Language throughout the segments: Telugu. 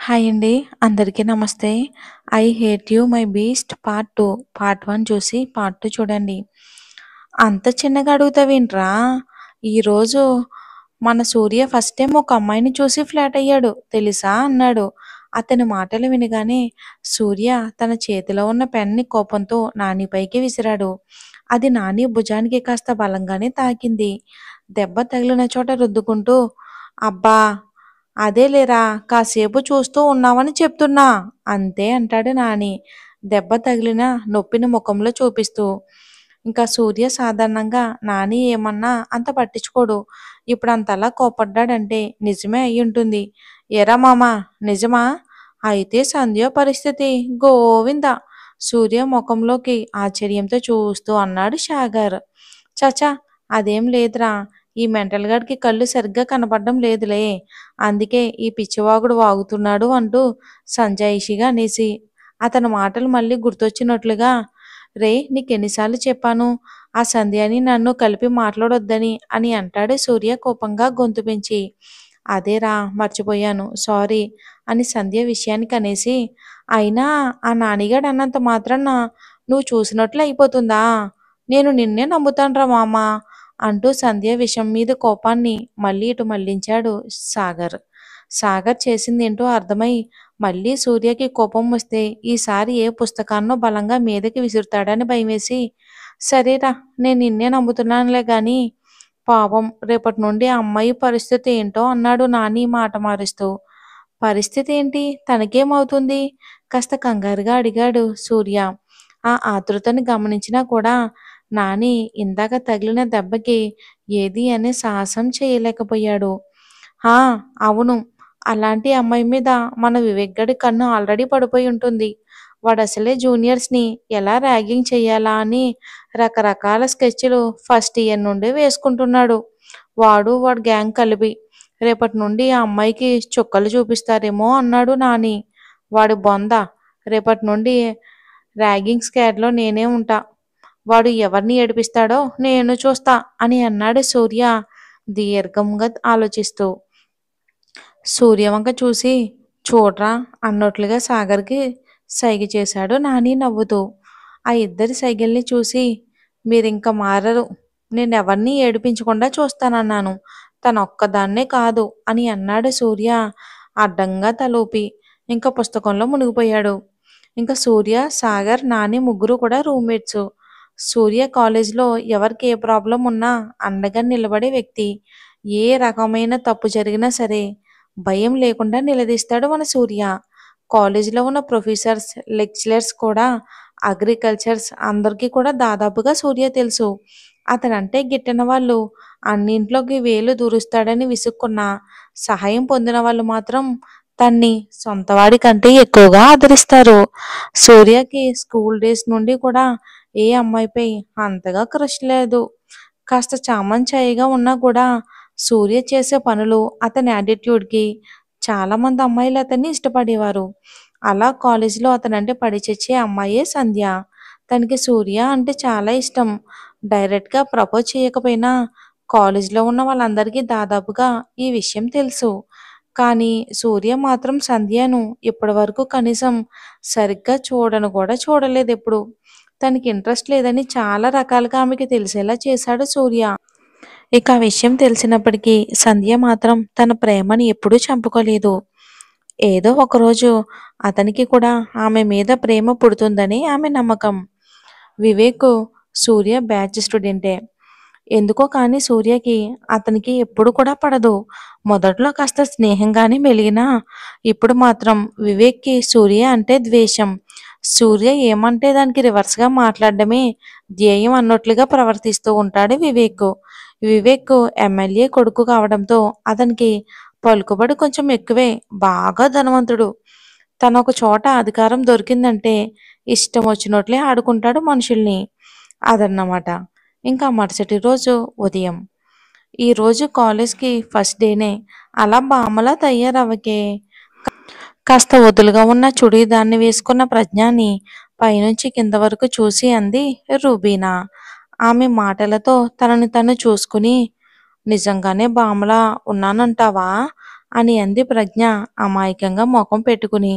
హాయ్ అండి. అందరికీ నమస్తే. 'I hate you my beast' part 2 part 1 చూసి పార్ట్ 2 చూడండి. అంత చిన్నగా అడుగుతావేంట్రా? ఈరోజు మన సూర్య ఫస్ట్ టైమ్ ఒక అమ్మాయిని చూసి ఫ్లాట్ అయ్యాడు తెలుసా అన్నాడు. అతని మాటలు వినగానే సూర్య తన చేతిలో ఉన్న పెన్ని కోపంతో నాని పైకి విసిరాడు. అది నాని భుజానికి కాస్త బలంగానే తాకింది. దెబ్బ తగిలిన చోట రుద్దుకుంటూ, అబ్బా! అదేలేరా కాసేపు చూస్తూ ఉన్నావని చెప్తున్నా అంతే అంటాడు నాని దెబ్బ తగిలిన నొప్పిని ముఖంలో చూపిస్తూ. ఇంకా సూర్య సాధారణంగా నాని ఏమన్నా అంత పట్టించుకోడు. ఇప్పుడు అంతలా కోపడ్డాడంటే నిజమే అయి ఉంటుంది. ఎరా మామా నిజమా? అయితే సంధ్య పరిస్థితి గోవింద సూర్య ముఖంలోకి ఆశ్చర్యంతో చూస్తూ అన్నాడు షాగర్. చచా అదేం లేదురా, ఈ మెంటల్ గాడికి కళ్ళు సరిగ్గా కనపడడం లేదులే, అందుకే ఈ పిచ్చివాగుడు వాగుతున్నాడు అంటూ సంజాయిషిగా అనేసి అతని మాటలు మళ్ళీ గుర్తొచ్చినట్లుగా, రే నీకెన్నిసార్లు చెప్పాను ఆ సంధ్యని నన్ను కలిపి మాట్లాడొద్దని అని అంటాడు సూర్య కోపంగా గొంతు పెంచి. అదేరా మర్చిపోయాను సారీ అని సంధ్య విషయానికి అనేసి, అయినా ఆ నానిగాడు అన్నంత మాత్రాన నువ్వు చూసినట్లు అయిపోతుందా? నేను నిన్నే నమ్ముతానురా మామ అంటూ సంధ్య విషయం మీద కోపాన్ని మళ్ళీ ఇటు మళ్లించాడు సాగర్. సాగర్ చేసిందేంటో అర్థమై మళ్ళీ సూర్యకి కోపం వస్తే ఈసారి ఏ పుస్తకాన్నో బలంగా మీదకి విసురుతాడని భయమేసి, సరేరా నేను నిన్నే నమ్ముతున్నానులే గాని పాపం రేపటి నుండి ఆ అమ్మాయి పరిస్థితి ఏంటో అన్నాడు నాని మాట మారుస్తూ. పరిస్థితి ఏంటి? తనకేమవుతుంది? కాస్త కంగారుగా అడిగాడు సూర్య. ఆ ఆతృతని గమనించినా కూడా నాని ఇందాక తగిలిన దెబ్బకి ఏది అనే సాహసం చేయలేకపోయాడు. ఆ! అవును. అలాంటి అమ్మాయి మీద మన వివేక్ గడి కన్ను ఆల్రెడీ పడిపోయి ఉంటుంది. వాడసలే జూనియర్స్‌ని ఎలా ర్యాగింగ్ చెయ్యాలా అని రకరకాల స్కెచ్‌లు ఫస్ట్ ఇయర్ నుండే వేసుకుంటున్నాడు. వాడి గ్యాంగ్ కలిపి. రేపటి నుండి ఆ అమ్మాయికి చుక్కలు చూపిస్తారేమో అన్నాడు నాని. వాడి బొంద. రేపటి నుండి ర్యాగింగ్ స్క్వాడ్‌లో నేనే ఉంటా. వాడు ఎవరిని ఏడిపిస్తాడో నేను చూస్తా అని అన్నాడు సూర్య దీర్ఘంగా ఆలోచిస్తూ. సూర్య వంక చూసి చూడ్రా అన్నట్లుగా సాగర్‌కి సైగ చేశాడు నాని నవ్వుతూ. ఆ ఇద్దరి సైగల్ని చూసి మీరింక మారరు. నేనెవర్ని ఏడిపించకుండా చూస్తానన్నాను. తనొక్కదాన్నే కాదు అని అన్నాడు సూర్య అడ్డంగా తలూపి. ఇంక పుస్తకంలో మునిగిపోయాడు. ఇంక సూర్య, సాగర్, నాని ముగ్గురు కూడా రూమ్మేట్సు. సూర్య కాలేజీలో ఎవరికి ఏ ప్రాబ్లం ఉన్నా అండగా నిలబడే వ్యక్తి. ఏ రకమైన తప్పు జరిగినా సరే భయం లేకుండా నిలదీస్తాడు మన సూర్య. కాలేజీలో ఉన్న ప్రొఫెసర్స్, లెక్చరర్స్ కూడా అగ్రికల్చర్స్ అందరికీ కూడా దాదాపుగా సూర్య తెలుసు. అతనంటే గిట్టని వాళ్ళు అన్నింట్లోకి వేలు దూరుస్తాడని విసుక్కున్నా సహాయం పొందిన వాళ్ళు మాత్రం తన్ని సొంతవాడి కంటే ఎక్కువగా ఆదరిస్తారు. సూర్యకి స్కూల్ డేస్ నుండి కూడా ఏ అమ్మాయిపై అంతగా క్రష్ లేదు. కాస్త చామంచాయిగా ఉన్నా కూడా సూర్య చేసే పనులు, అతని యాటిట్యూడ్‌కి చాలామంది అమ్మాయిలు అతన్ని ఇష్టపడేవారు. అలా కాలేజీలో అతనంటే పడి చచ్చే అమ్మాయే సంధ్య. తనకి సూర్య అంటే చాలా ఇష్టం. డైరెక్ట్‌గా ప్రపోజ్ చేయకపోయినా కాలేజీలో ఉన్న వాళ్ళందరికీ దాదాపుగా ఈ విషయం తెలుసు. కానీ సూర్య మాత్రం సంధ్యను ఇప్పటివరకు కనీసం సరిగ్గా చూడను కూడా చూడలేదెప్పుడు. తనకి ఇంట్రెస్ట్ లేదని చాలా రకాలుగా ఆమెకి తెలిసేలా చేశాడు సూర్య. ఇక ఆ విషయం తెలిసినప్పటికీ సంధ్య మాత్రం తన ప్రేమని ఎప్పుడూ చంపుకోలేదు. ఏదో ఒకరోజు అతనికి కూడా ఆమె మీద ప్రేమ పుడుతుందని ఆమె నమ్మకం. వివేక్ సూర్య బ్యాచ్ స్టూడెంటే. ఎందుకో కానీ సూర్యకి అతనికి ఎప్పుడు కూడా పడదు. మొదట్లో కాస్త స్నేహంగానే మెలిగినా ఇప్పుడు మాత్రం వివేక్‌కి సూర్య అంటే ద్వేషం. సూర్య ఏమంటే దానికి రివర్స్‌గా మాట్లాడడమే ధ్యేయం అన్నట్లుగా ప్రవర్తిస్తూ ఉంటాడు వివేక్. వివేక్ ఎమ్మెల్యే కొడుకు కావడంతో అతనికి పలుకుబడి కొంచెం ఎక్కువే. బాగా ధనవంతుడు. తనొక చోట అధికారం దొరికిందంటే ఇష్టం వచ్చినట్లే ఆడుకుంటాడు మనుషుల్ని. అదన్నమాట. ఇంకా మరుసటి రోజు ఉదయం. ఈరోజు కాలేజ్‌కి ఫస్ట్ డేనే. అలా బామ్మలా తయారవ్వకే. కాస్త వదులుగా ఉన్న చుడీదార్‌ని వేసుకున్న ప్రజ్ఞని పైనుంచి కింద వరకు చూసి అంది రూబీనా. ఆమె మాటలతో తనని తను చూసుకుని, నిజంగానే బామ్మలా ఉన్నానంటావా? అని అంది ప్రజ్ఞ అమాయకంగా మొఖం పెట్టుకుని.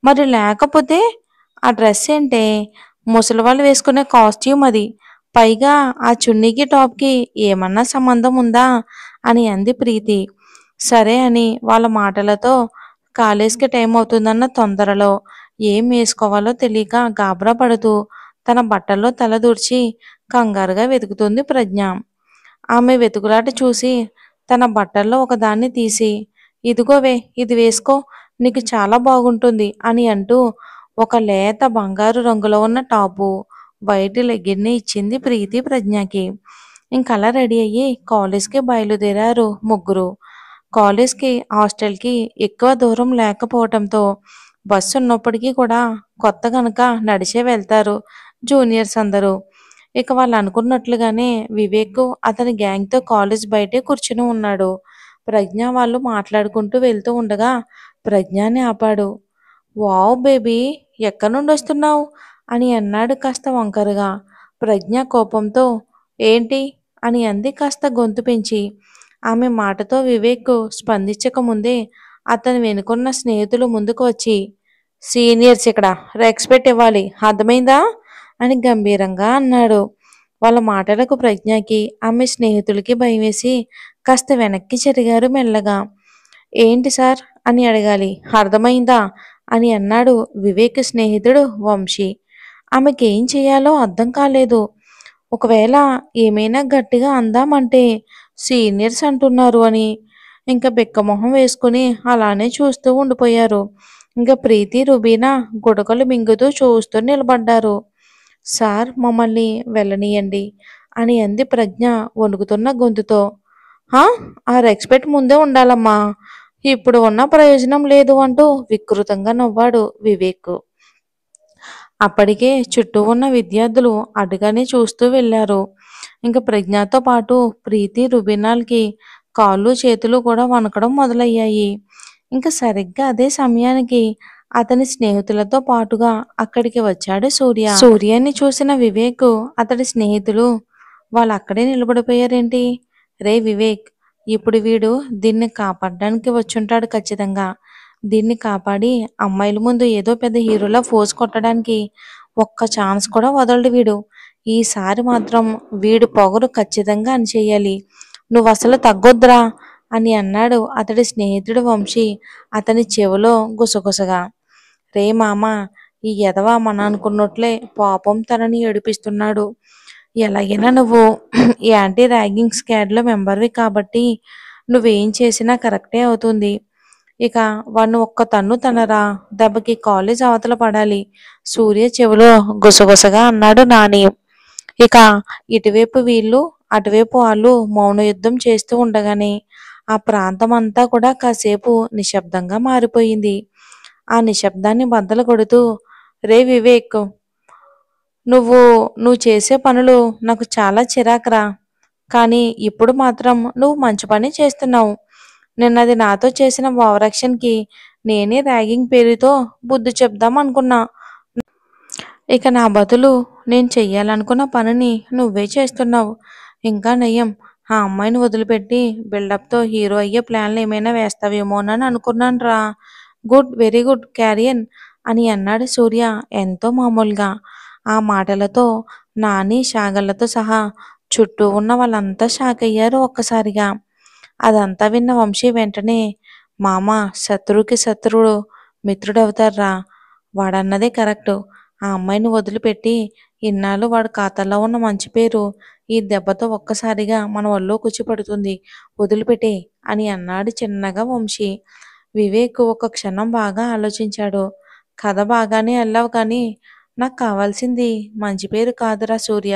మరి లేకపోతే ఆ డ్రెస్ ఏంటే? ముసలివాళ్ళు వేసుకునే కాస్ట్యూమ్ అది. పైగా ఆ చున్నీకి టాప్‌కి ఏమన్నా సంబంధం ఉందా? అని అంది ప్రీతి. సరే అని వాళ్ళ మాటలతో కాలేజ్‌కి టైం అవుతుందన్న తొందరలో ఏం వేసుకోవాలో తెలియక గాబరా పడుతూ తన బట్టల్లో తల దూర్చి కంగారుగా వెతుకుతుంది ప్రజ్ఞ. ఆమె వెతుకులాట చూసి తన బట్టల్లో ఒకదాన్ని తీసి, ఇదిగోవే ఇది వేసుకో, నీకు చాలా బాగుంటుంది అని అంటూ ఒక లేత బంగారు రంగులో ఉన్న టాపు, వైట్ లెగ్గిన్ని ఇచ్చింది ప్రీతి ప్రజ్ఞకి. ఇంకలా రెడీ అయ్యి కాలేజ్‌కి బయలుదేరారు ముగ్గురు. కాలేజ్‌కి, హాస్టల్‌కి ఎక్కువ దూరం లేకపోవటంతో బస్సు ఉన్నప్పటికీ కూడా కొత్త గనక నడిచే వెళ్తారు జూనియర్స్ అందరూ. ఇక వాళ్ళు అనుకున్నట్లుగానే వివేక్ అతని గ్యాంగ్‌తో కాలేజ్ బయటే కూర్చుని ఉన్నాడు. ప్రజ్ఞ వాళ్ళు మాట్లాడుకుంటూ వెళ్తూ ఉండగా ప్రజ్ఞని ఆపాడు. Wow baby! ఎక్కడి నుండొస్తున్నావు? అని అన్నాడు కాస్త వంకరగా. ప్రజ్ఞ కోపంతో ఏంటి? అని అంది కాస్త గొంతు పెంచి. ఆమె మాటతో వివేక్ స్పందించకముందే అతని వెనుకున్న స్నేహితులు ముందుకు వచ్చి సీనియర్స్ ఇక్కడ రెస్పెక్ట్ ఇవ్వాలి అర్థమైందా? అని గంభీరంగా అన్నాడు. వాళ్ళ మాటలకు ప్రజ్ఞకి, ఆమె స్నేహితులకి భయమేసి కాస్త వెనక్కి జరిగారు మెల్లగా. ఏంటి సార్? అని అడగాలి. అర్థమైందా? అని అన్నాడు వివేక్ స్నేహితుడు వంశీ. ఆమెకేం చేయాలో అర్థం కాలేదు. ఒకవేళ ఏమైనా గట్టిగా అందామంటే సీనియర్స్ అంటున్నారు అని. ఇంక బిక్కమొహం వేసుకుని అలానే చూస్తూ ఉండిపోయారు. ఇంక ప్రీతి, రుబీనా గుడకలు మింగుతూ చూస్తూ నిలబడ్డారు. సార్ మమ్మల్ని వెళ్ళనీయండి అని అంది ప్రజ్ఞ వణుకుతున్న గొంతుతో. హా! ఆ రెస్పెక్ట్ ముందే ఉండాలమ్మా. ఇప్పుడు ఉన్న ప్రయోజనం లేదు అంటూ వికృతంగా నవ్వాడు వివేక్. అప్పటికే చుట్టూ ఉన్న విద్యార్థులు అటుగానే చూస్తూ వెళ్ళారు. ఇంక ప్రజ్ఞతో పాటు ప్రీతి, రుబీనాలకి కాళ్ళు చేతులు కూడా వణకడం మొదలయ్యాయి. ఇంక సరిగ్గా అదే సమయానికి అతని స్నేహితులతో పాటుగా అక్కడికి వచ్చాడు సూర్య. సూర్యాన్ని చూసిన వివేక్, అతడి స్నేహితులు వాళ్ళక్కడే నిలబడిపోయారేంటి? రే వివేక్! ఇప్పుడు వీడు దీన్ని కాపాడడానికి వచ్చుంటాడు ఖచ్చితంగా. దీన్ని కాపాడి అమ్మాయిల ముందు ఏదో పెద్ద హీరోలా ఫోజ్ కొట్టడానికి ఒక్క ఛాన్స్ కూడా వదలడు వీడు. ఈసారి మాత్రం వీడి పొగరు ఖచ్చితంగా అణిచెయ్యాలి. నువ్వసలు తగ్గొద్దురా అని అన్నాడు అతడి స్నేహితుడు వంశీ అతని చెవిలో గుసగుసగా. రే మామ! ఈ ఎదవ మన అనుకున్నట్లే పాపం తనని ఏడిపిస్తున్నాడు. ఎలాగైనా నువ్వు ఈ యాంటీ ర్యాగింగ్ స్క్వాడ్‌లో మెంబర్‌వి కాబట్టి నువ్వేం చేసినా కరెక్టే అవుతుంది. ఇక వాడిని ఒక్క తన్ను తన్నరా దెబ్బకి కాలేజ్ అవతల పడాలి. సూర్య చెవిలో గుసగుసగా అన్నాడు నాని. ఇక ఇటువైపు వీళ్ళు, అటువైపు వాళ్ళు మౌన యుద్ధం చేస్తూ ఉండగానే ఆ ప్రాంతమంతా కూడా కాసేపు నిశ్శబ్దంగా మారిపోయింది. ఆ నిశ్శబ్దాన్ని బద్దలు కొడుతూ రే వివేక్! నువ్వు నువ్వు చేసే పనులు నాకు చాలా చిరాకురా. కానీ ఇప్పుడు మాత్రం నువ్వు మంచి పని చేస్తున్నావు. నిన్నది నాతో చేసిన ఓవరాక్షన్‌కి నేనే ర్యాగింగ్ పేరుతో బుద్ధి చెప్దాం అనుకున్నా. ఇక నా బదులు నేను చెయ్యాలనుకున్న పనిని నువ్వే చేస్తున్నావు. ఇంకా నయం ఆ అమ్మాయిని వదిలిపెట్టి బిల్డప్‌తో హీరో అయ్యే ప్లాన్‌లు ఏమైనా వేస్తావేమోనని అనుకున్నానురా. గుడ్ వెరీ గుడ్ క్యారియన్ అని అన్నాడు సూర్య ఎంతో మామూలుగా. ఆ మాటలతో నాని, శాగళ్ళతో సహా చుట్టూ ఉన్న వాళ్ళంతా షాక్ అయ్యారు ఒక్కసారిగా. అదంతా విన్న వంశీ వెంటనే మామ శత్రువుకి శత్రువుడు మిత్రుడవుతాడ్రా. వాడన్నదే కరెక్టు. ఆ అమ్మాయిని వదిలిపెట్టి ఇన్నాళ్ళు వాడి ఖాతాలో ఉన్న మంచి పేరు ఈ దెబ్బతో ఒక్కసారిగా మన ఒళ్ళోకొచ్చి పడుతుంది. వదిలిపెట్టేయ్ అని అన్నాడు చిన్నగా వంశీ. వివేక్ ఒక క్షణం బాగా ఆలోచించాడు. కథ బాగానే అల్లావు కానీ నాకు కావాల్సింది మంచి పేరు కాదురా సూర్య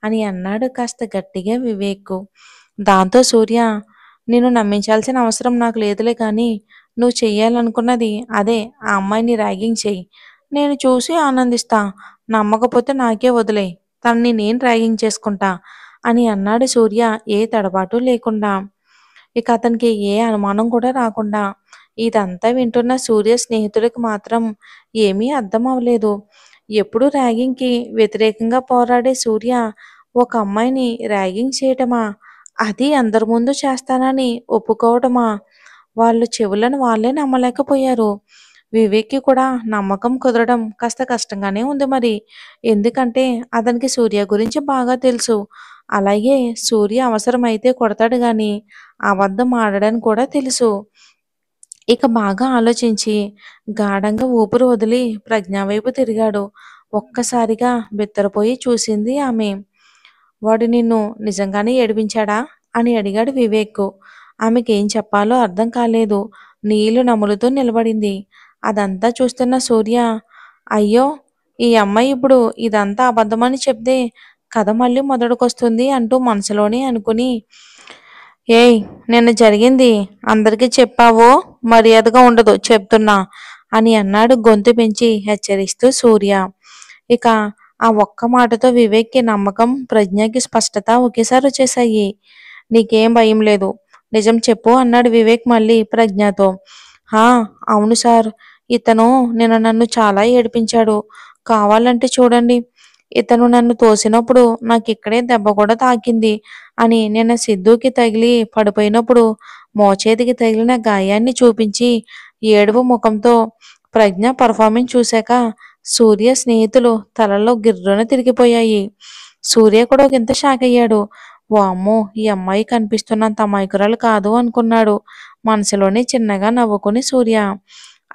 అని అన్నాడు కాస్త గట్టిగా వివేక్. దాంతో సూర్య నిన్ను నమ్మించాల్సిన అవసరం నాకు లేదులే కానీ నువ్వు చెయ్యాలనుకున్నది అదే ఆ అమ్మాయిని ర్యాగింగ్ చెయ్యి. నేను చూసి ఆనందిస్తా. నమ్మకపోతే నాకే వదిలేయ్. తనని నేను ర్యాగింగ్ చేసుకుంటా అని అన్నాడు సూర్య ఏ తడబాటు లేకుండా. ఇక అతనికి ఏ అనుమానం కూడా రాకుండా. ఇదంతా వింటున్న సూర్య స్నేహితుడికి మాత్రం ఏమీ అర్థం అవ్వలేదు. ఎప్పుడూ ర్యాగింగ్‌కి వ్యతిరేకంగా పోరాడే సూర్య ఒక అమ్మాయిని ర్యాగింగ్ చేయటమా? అది అందరి ముందు చేస్తానని ఒప్పుకోవటమా? వాళ్ళు చెవులను వాళ్ళే నమ్మలేకపోయారు. వివేక్‌కి కూడా నమ్మకం కుదరడం కాస్త కష్టంగానే ఉంది మరి. ఎందుకంటే అతనికి సూర్య గురించి బాగా తెలుసు. అలాగే సూర్య అవసరమైతే కొడతాడు గానీ, అబద్ధం ఆడడని కూడా తెలుసు. ఇక బాగా ఆలోచించి గాఢంగా ఊపిరి వదిలి ప్రజ్ఞ వైపు తిరిగాడు. ఒక్కసారిగా బిత్తరపోయి చూసింది ఆమె. "వాడు నిన్ను నిజంగానే ఏడిపించాడా?" అని అడిగాడు వివేక్. ఆమెకేం చెప్పాలో అర్థం కాలేదు. నీళ్లు నములుతూ నిలబడింది. అదంతా చూస్తున్న సూర్య, "అయ్యో! ఈ అమ్మాయి ఇప్పుడు ఇదంతా అబద్ధమని చెప్తే కథ మళ్ళీ మొదటికొస్తుంది" అంటూ మనసులోనే అనుకుని, "ఏయ్! నిన్న జరిగింది అందరికీ చెప్పావో మర్యాదగా ఉండదు చెప్తున్నా" అని అన్నాడు గొంతు పెంచి హెచ్చరిస్తూ సూర్య. ఇక ఆ ఒక్క మాటతో వివేక్‌కి నమ్మకం, ప్రజ్ఞకి స్పష్టత ఒకేసారి వచ్చేశాయి. "నీకేం భయం లేదు. నిజం చెప్పు" అన్నాడు వివేక్ మళ్ళీ ప్రజ్ఞతో. "హా! అవును సార్. ఇతను నిన్న నన్ను చాలా ఏడిపించాడు. కావాలంటే చూడండి. ఇతను నన్ను తోసినప్పుడు నాకిక్కడే దెబ్బ కూడా తాకింది" అని నిన్న సిద్ధూకి తగిలి పడిపోయినప్పుడు మోచేతికి తగిలిన గాయాన్ని చూపించి ఏడుపు ముఖంతో ప్రజ్ఞ పెర్ఫార్మెన్స్ చూశాక సూర్య స్నేహితులు తలల్లో గిర్రున తిరిగిపోయాయి. సూర్య కూడా ఒకంత షాకయ్యాడు. వామ్మో! ఈ అమ్మాయి కనిపిస్తున్నంత అమాయకురాలు కాదు అనుకున్నాడు. మనసులోనే చిన్నగా నవ్వుకుని సూర్య.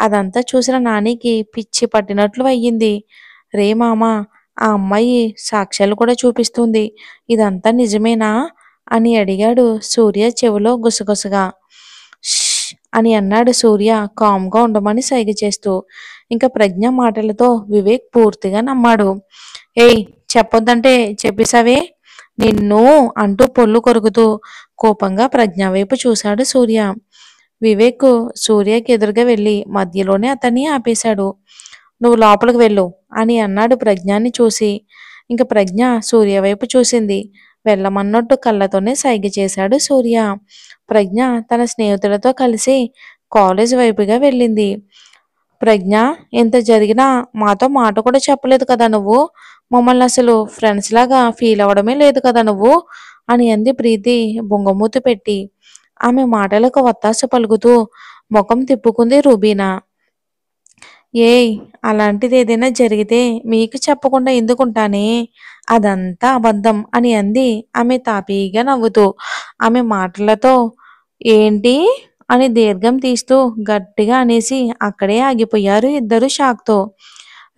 అదంతా చూసిన నానికి పిచ్చి పట్టినట్లు అయ్యింది. "రే మామా! ఆ అమ్మాయి సాక్ష్యాలు కూడా చూపిస్తుంది. ఇదంతా నిజమేనా?" అని అడిగాడు సూర్య చెవిలో గుసగుసగా. "ష్" అని అన్నాడు సూర్య కామ్‌గా ఉండమని సైగ చేస్తూ. ఇంక ప్రజ్ఞ మాటలతో వివేక్ పూర్తిగా నమ్మాడు. "ఏయ్! చెప్పొద్దంటే చెప్పేశావే నిన్ను" అంటూ పొల్లు కొరుకుతూ కోపంగా ప్రజ్ఞ వైపు చూశాడు సూర్య. వివేక్ సూర్యకి ఎదురుగా వెళ్ళి మధ్యలోనే అతన్ని ఆపేశాడు. "నువ్వు లోపలికి వెళ్ళు" అని అన్నాడు ప్రజ్ఞని చూసి. ఇంక ప్రజ్ఞ సూర్య వైపు చూసింది. వెళ్ళమన్నట్టు కళ్ళతోనే సైగ చేశాడు సూర్య. ప్రజ్ఞ తన స్నేహితులతో కలిసి కాలేజ్ వైపుగా వెళ్ళింది. "ప్రజ్ఞ, ఇంత జరిగినా మాతో మాట కూడా చెప్పలేదు కదా నువ్వు? మమ్మల్ని అసలు ఫ్రెండ్స్ లాగా ఫీల్ అవ్వడమే లేదు కదా నువ్వు" అని అంది ప్రీతి బుంగమూతి పెట్టి. ఆమె మాటలకు వత్తాసు పలుకుతూ ముఖం తిప్పుకుంది రుబీనా. "ఏయ్! అలాంటిదేదైనా జరిగితే మీకు చెప్పకుండా ఎందుకుంటానే? అదంతా అబద్ధం" అని అంది ఆమె తాపీగా నవ్వుతూ. ఆమె మాటలతో "ఏంటి?" అని దీర్ఘం తీస్తూ గట్టిగా అనేసి అక్కడే ఆగిపోయారు ఇద్దరూ షాక్‌తో.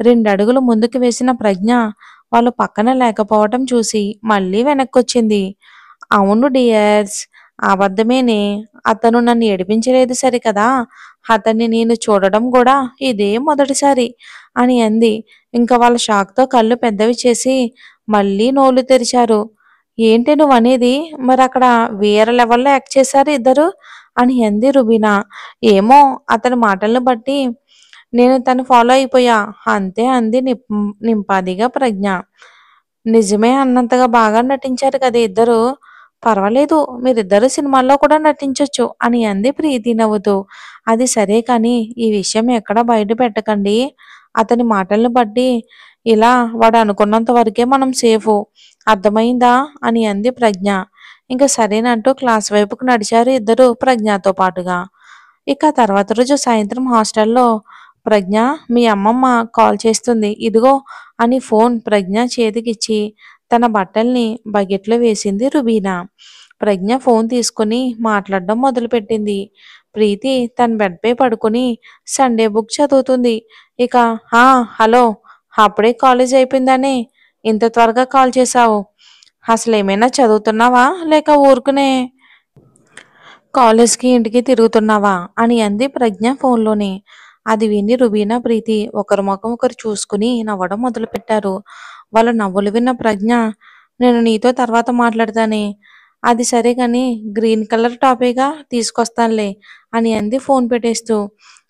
2 అడుగులు ముందుకు వేసిన ప్రజ్ఞ వాళ్ళు పక్కన లేకపోవటం చూసి మళ్ళీ వెనక్కొచ్చింది. "అవును డియర్స్, అబద్ధమేనే. అతను నన్ను ఏడిపించలేదు సరికదా! అతన్ని నేను చూడడం కూడా ఇదే మొదటిసారి" అని అంది. ఇంక వాళ్ళ షాక్‌తో కళ్ళు పెద్దవి చేసి మళ్ళీ నోళ్ళు తెరిచారు. "ఏంటే నువ్వనేది? మరక్కడ వేరే లెవెల్‌లో యాక్ట్ చేశారు ఇద్దరు" అని అంది రుబీనా. "ఏమో అతని మాటలను బట్టి నేను తన్ని ఫాలో అయిపోయా అంతే" అంది నింపాదిగా ప్రజ్ఞ. "నిజమే అన్నంతగా బాగా నటించారు కదే ఇద్దరూ. పర్వాలేదు మీరిద్దరూ సినిమాల్లో కూడా నటించొచ్చు" అని అంది ప్రీతి నవ్వుతూ. "అది సరే కానీ ఈ విషయం ఎక్కడా బయట పెట్టకండి. అతని మాటల్ని బట్టి ఇలా వాడు అనుకున్నంత వరకే మనం సేఫు. అర్థమైందా?" అని అంది ప్రజ్ఞ. ఇంక సరేనంటూ క్లాస్ వైపుకు నడిచారు ఇద్దరూ ప్రజ్ఞతో పాటుగా. ఇక తర్వాత రోజు సాయంత్రం హాస్టల్లో "ప్రజ్ఞ, మీ అమ్మమ్మ కాల్ చేస్తుంది ఇదిగో" అని ఫోన్ ప్రజ్ఞ చేతికిచ్చి తన బట్టల్ని బకెట్లో వేసింది రుబీనా. ప్రజ్ఞ ఫోన్ తీసుకుని మాట్లాడడం మొదలుపెట్టింది. ప్రీతి తన బెడ్పై పడుకుని సండే బుక్ చదువుతుంది. ఇక "ఆ! హలో! అప్పుడే కాలేజ్ అయిపోయిందనే ఇంత త్వరగా కాల్ చేశావు. అసలేమైనా చదువుతున్నావా లేక ఊరుకునే కాలేజ్‌కి, ఇంటికి తిరుగుతున్నావా?" అని అంది ప్రజ్ఞ ఫోన్‌లోనే. అది విని రుబీనా, ప్రీతి ఒకరి ముఖం ఒకరు చూసుకుని నవ్వడం మొదలుపెట్టారు. వాళ్ళ నవ్వులు విన్న ప్రజ్ఞ, "నేను నీతో తర్వాత మాట్లాడతానే. అది సరే కానీ గ్రీన్ కలర్ టాపేగా తీసుకొస్తానులే" అని అంది ఫోన్ పెట్టేస్తూ.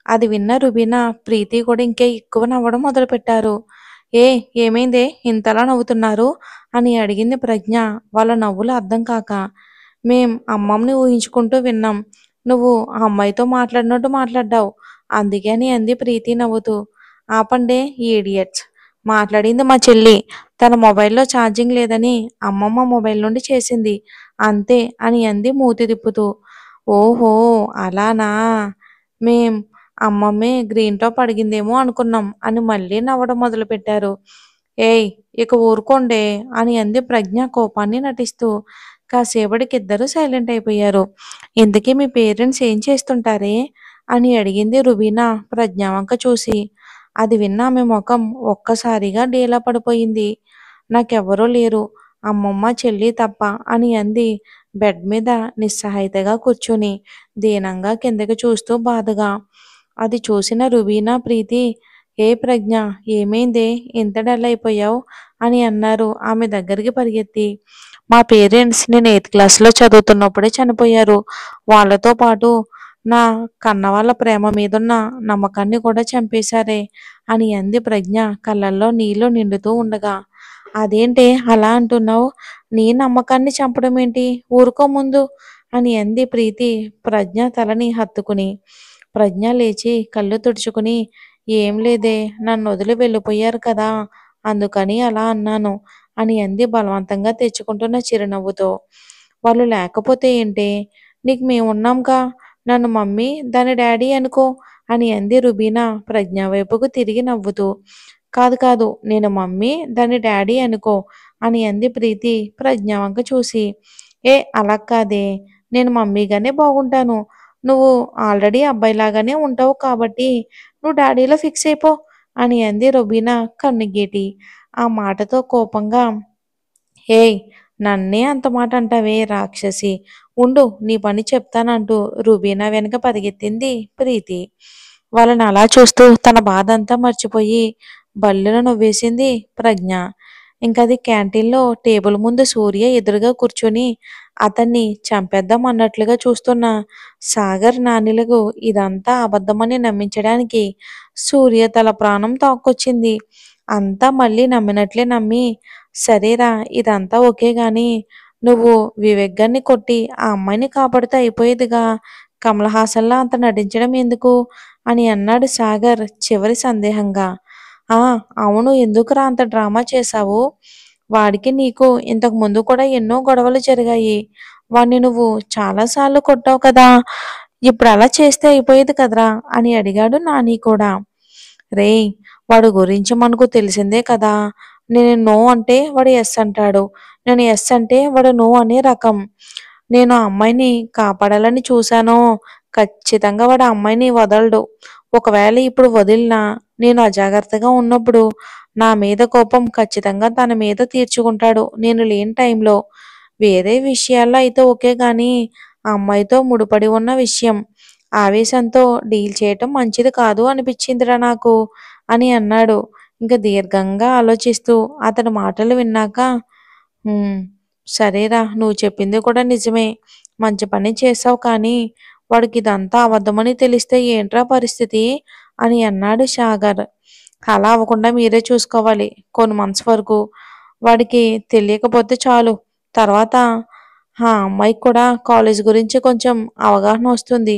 అది విన్న రుబీనా, ప్రీతి కూడా ఇంకా ఎక్కువ నవ్వడం మొదలుపెట్టారు. "ఏ ఏమైందే ఇంతలా నవ్వుతున్నారు?" అని అడిగింది ప్రజ్ఞ వాళ్ళ నవ్వులు అర్థం కాక. "మేం అమ్మమ్మని ఊహించుకుంటూ విన్నాం. నువ్వు ఆ అమ్మాయితో మాట్లాడినట్టు మాట్లాడ్డావు. అందుకే" అని అంది ప్రీతి నవ్వుతూ. "ఆపండే ఈడియట్స్. మాట్లాడింది మా చెల్లి. తన మొబైల్‌లో ఛార్జింగ్ లేదని అమ్మమ్మ మొబైల్ నుండి చేసింది. అంతే" అని అంది మూతి తిప్పుతూ. ఓహో! అలానా! మేం అమ్మమ్మే గ్రీన్ టాప్ అడిగిందేమో అనుకున్నాం అని మళ్ళీ నవ్వడం మొదలుపెట్టారు. ఏయ్! ఇక ఊరుకోండే అని అంది ప్రజ్ఞ కోపాన్ని నటిస్తూ. కాసేపటికి ఇద్దరూ సైలెంట్ అయిపోయారు. ఇంతకీ మీ పేరెంట్స్ ఏం చేస్తుంటారే? అని అడిగింది రుబీనా ప్రజ్ఞ వంక చూసి. అది విన్న ఆమె మొఖం ఒక్కసారిగా డీలా పడిపోయింది. నాకెవ్వరూ లేరు. అమ్మమ్మ, చెల్లి తప్ప అని అంది బెడ్ మీద నిస్సహాయితగా కూర్చుని, దీనంగా కిందకి చూస్తూ బాధగా. అది చూసిన రుబీనా, ప్రీతి ఏ ప్రజ్ఞ ఏమైందే ఇంత డల్ అయిపోయావు అని అన్నారు ఆమె దగ్గరికి పరిగెత్తి. మా పేరెంట్స్ నేను ఎయిత్ క్లాస్లో చదువుతున్నప్పుడే చనిపోయారు. వాళ్ళతో పాటు నా కన్నవాళ్ళ ప్రేమ మీదున్న నమ్మకాన్ని కూడా చంపేశారే అని అంది ప్రజ్ఞ కళ్ళల్లో నీళ్లు నిండుతూ ఉండగా. అదేంటే అలా అంటున్నావు? నీ నమ్మకాన్ని చంపడం ఏంటి? ఊరుకో ముందు అని అంది ప్రీతి ప్రజ్ఞ తలని హత్తుకుని. ప్రజ్ఞ లేచి కళ్ళు తుడుచుకుని ఏం లేదే నన్ను వదిలి వెళ్ళిపోయారు కదా అందుకని అలా అన్నాను అని అంది బలవంతంగా తెచ్చుకుంటున్న చిరునవ్వుతో. వాళ్ళు లేకపోతే ఏంటే నీకు మేమున్నాంగా నన్ను మమ్మీ దాని డాడీ అనుకో అని అంది రుబీనా ప్రజ్ఞ వైపుకు తిరిగి నవ్వుతూ. కాదు కాదు నేను మమ్మీ దాని డాడీ అనుకో అని అంది ప్రీతి ప్రజ్ఞ వంక చూసి. ఏ అలా కాదే నేను మమ్మీగానే బాగుంటాను. నువ్వు ఆల్రెడీ అబ్బాయిలాగానే ఉంటావు కాబట్టి నువ్వు డాడీలో ఫిక్స్ అయిపో అని అంది రుబీనా కన్నుగీటి. ఆ మాటతో కోపంగా ఏయ్ నన్నే అంత మాట అంటావే రాక్షసి ఉండు నీ పని చెప్తానంటూ రుబీనా వెనక పరిగెత్తింది ప్రీతి. వాళ్ళని అలా చూస్తూ తన బాధ అంతా మర్చిపోయి బల్లున నవ్వేసింది ప్రజ్ఞ. ఇంకది క్యాంటీన్లో టేబుల్ ముందు సూర్య ఎదురుగా కూర్చుని అతన్ని చంపేద్దాం అన్నట్లుగా చూస్తున్న సాగర్ నానిలకు ఇదంతా అబద్ధమని నమ్మించడానికి సూర్య తల ప్రాణం తాక్కొచ్చింది. అంతా మళ్ళీ నమ్మినట్లే నమ్మి సరేరా ఇదంతా ఓకే గాని నువ్వు వివేక్ గారిని కొట్టి ఆ అమ్మాయిని కాపాడితే అయిపోయేదిగా కమల్ హాసన్లా అంత నటించడం ఎందుకు అని అన్నాడు సాగర్ చివరి సందేహంగా. ఆ అవును ఎందుకురా అంత డ్రామా చేశావు వాడికి నీకు ఇంతకు ముందు కూడా ఎన్నో గొడవలు జరిగాయి వాణ్ణి నువ్వు చాలాసార్లు కొట్టావు కదా ఇప్పుడు అలా చేస్తే అయిపోయేది కదరా అని అడిగాడు నాని కూడా. రేయ్ వాడు గురించి మనకు తెలిసిందే కదా నేను నో అంటే వాడు ఎస్ అంటాడు నేను ఎస్ అంటే వాడు నో అనే రకం నేను ఆ అమ్మాయిని కాపాడాలని చూశానో ఖచ్చితంగా వాడు ఆ అమ్మాయిని వదలడు ఒకవేళ ఇప్పుడు వదిలినా నేను అజాగ్రత్తగా ఉన్నప్పుడు నా మీద కోపం ఖచ్చితంగా తన మీద తీర్చుకుంటాడు నేను లేని టైంలో వేరే విషయాల్లో అయితే ఓకే గాని ఆ అమ్మాయితో ముడిపడి ఉన్న విషయం ఆవేశంతో డీల్ చేయటం మంచిది కాదు అనిపించిందిరా నాకు అని అన్నాడు ఇంకా దీర్ఘంగా ఆలోచిస్తూ. అతని మాటలు విన్నాక "హ్మ్, సరేరా నువ్వు చెప్పింది కూడా నిజమే మంచి పని చేసావు కానీ వాడికి ఇదంతా అబద్ధమని తెలిస్తే ఏంట్రా పరిస్థితి అని అన్నాడు సాగర్. అలా అవ్వకుండా మీరే చూసుకోవాలి కొన్ని మంత్స్ వరకు వాడికి తెలియకపోతే చాలు తర్వాత ఆ అమ్మాయికి కూడా కాలేజ్ గురించి కొంచెం అవగాహన వస్తుంది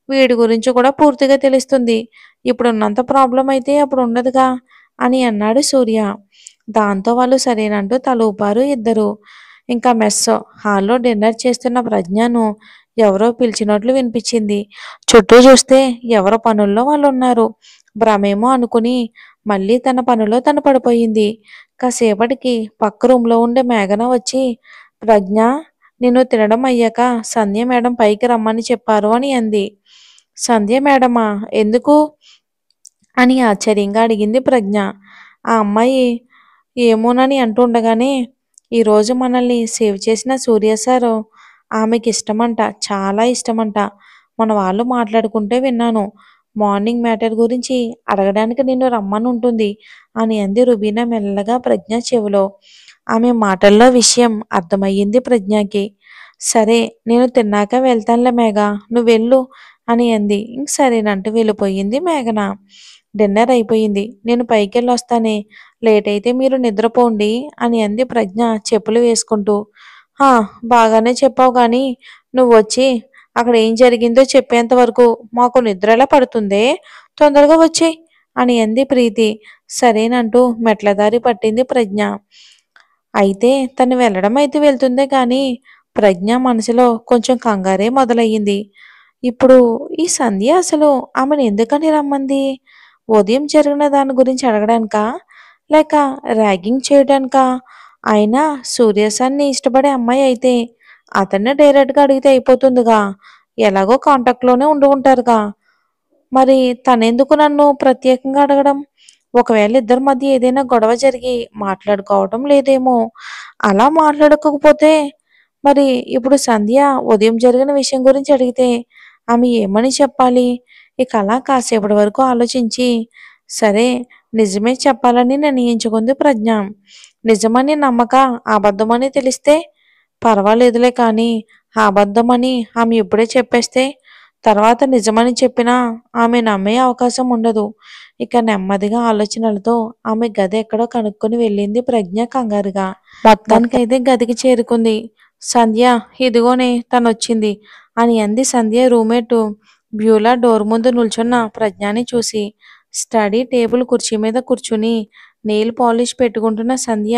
వీడి గురించి కూడా పూర్తిగా తెలుస్తుంది ఇప్పుడున్నంత ప్రాబ్లం అయితే అప్పుడు ఉండదుగా అని అన్నాడు సూర్య. దాంతో వాళ్ళు సరేనంటూ తల ఊపారు ఇద్దరు. ఇంకా మెస్ హాల్లో డిన్నర్ చేస్తున్న ప్రజ్ఞను ఎవరో పిలిచినట్లు వినిపించింది. చుట్టూ చూస్తే ఎవరో పనుల్లో వాళ్ళు ఉన్నారు. భ్రమేమో అనుకుని మళ్ళీ తన పనిలో తను పడిపోయింది. కాసేపటికి పక్క రూమ్లో ఉండే మేఘన వచ్చి ప్రజ్ఞ నిన్ను తినడం అయ్యాక సంధ్య మేడం పైకి రమ్మని చెప్పారు అని అంది. సంధ్య మేడమా ఎందుకు అని ఆశ్చర్యంగా అడిగింది ప్రజ్ఞ. ఆ అమ్మాయి ఏమోనని అంటుండగానే ఈరోజు మనల్ని సేవ్ చేసిన సూర్య సారు ఆమెకి ఇష్టమంట చాలా ఇష్టమంట మన వాళ్ళు మాట్లాడుకుంటే విన్నాను మార్నింగ్ మ్యాటర్ గురించి అడగడానికి నిన్ను రమ్మని ఉంటుంది అని అంది రుబీనా మెల్లగా ప్రజ్ఞ చెవిలో. ఆమె మాటల్లో విషయం అర్థమయ్యింది ప్రజ్ఞకి. సరే నేను తిన్నాక వెళ్తానులే మేఘ నువ్వు వెళ్ళు అని అంది. ఇంక సరేనంటూ వెళ్ళిపోయింది మేఘన. డిన్నర్ అయిపోయింది నేను పైకెళ్ళొస్తానే లేట్ అయితే మీరు నిద్రపోండి అని అంది ప్రజ్ఞ చెప్పులు వేసుకుంటూ. హా బాగానే చెప్పావు గాని నువ్వు వచ్చి అక్కడ ఏం జరిగిందో చెప్పేంత వరకు మాకు నిద్ర ఎలా పడుతుందే తొందరగా వచ్చేయ్ అని అంది ప్రీతి. సరేనంటూ మెట్ల దారి పట్టింది ప్రజ్ఞ. అయితే తను వెళ్ళడం అయితే వెళ్తుందే కానీ ప్రజ్ఞ మనసులో కొంచెం కంగారే మొదలయ్యింది. ఇప్పుడు ఈ సంధ్య అసలు ఆమెను ఎందుకని రమ్మంది? ఉదయం జరిగిన దాని గురించి అడగడానికా? లేక ర్యాగింగ్ చేయడానికా? అయినా సూర్యసాన్ని ఇష్టపడే అమ్మాయి అయితే అతన్నే డైరెక్ట్‌గా అడిగితే అయిపోతుందిగా. ఎలాగో కాంటాక్ట్‌లోనే ఉండి ఉంటారుగా. మరి తనెందుకు నన్ను ప్రత్యేకంగా అడగడం? ఒకవేళ ఇద్దరి మధ్య ఏదైనా గొడవ జరిగి మాట్లాడుకోవటం లేదేమో! అలా మాట్లాడుకోకపోతే మరి ఇప్పుడు సంధ్య ఉదయం జరిగిన విషయం గురించి అడిగితే ఆమె ఏమని చెప్పాలి? ఇక అలా కాసేపటి వరకు ఆలోచించి, సరే నిజమే చెప్పాలని నిర్ణయించుకుంది ప్రజ్ఞ. నిజమని నమ్మక అబద్ధమని తెలిస్తే పర్వాలేదులే కానీ అబద్ధమని ఆమె ఇప్పుడే చెప్పేస్తే తర్వాత నిజమని చెప్పినా ఆమె నమ్మే అవకాశం ఉండదు. ఇక నెమ్మదిగా ఆలోచనలతో ఆమె గది ఎక్కడో కనుక్కొని వెళ్ళింది ప్రజ్ఞ కంగారుగా. మొత్తానికైతే గదికి చేరుకుంది. సంధ్య ఇదిగోనే తనొచ్చింది అని అంది సంధ్య రూమ్మేట్ బ్యూలా డోర్ ముందు నిల్చున్న ప్రజ్ఞని చూసి. స్టడీ టేబుల్ కుర్చీ మీద కూర్చుని నెయిల్ పాలిష్ పెట్టుకుంటున్న సంధ్య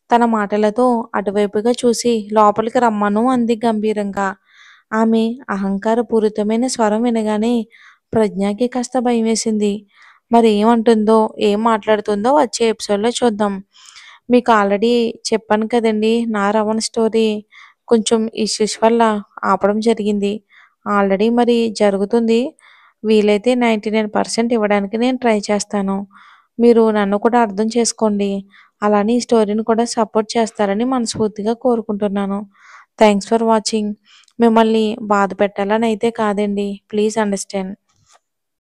తన మాటలతో అటువైపుగా చూసి లోపలికి రమ్మను అంది గంభీరంగా. ఆమె అహంకారపూరితమైన స్వరం వినగానే ప్రజ్ఞకి కాస్త భయమేసింది. మరి ఏమంటుందో, ఏం మాట్లాడుతుందో వచ్చే ఎపిసోడ్‌లో చూద్దాం. మీకు ఆల్రెడీ చెప్పాను కదండీ! నా రవణ స్టోరీ కొంచెం ఇష్యూస్ వల్ల ఆపడం జరిగింది. ఆల్రెడీ మరి జరుగుతుంది. వీలైతే 99% ఇవ్వడానికి నేను ట్రై చేస్తాను. మీరు నన్ను కూడా అర్థం చేసుకోండి. అలానే ఈ స్టోరీని కూడా సపోర్ట్ చేస్తారని మనస్ఫూర్తిగా కోరుకుంటున్నాను. Thanks for watching. మిమ్మల్ని బాధ పెట్టాలని అయితే కాదండి. Please understand.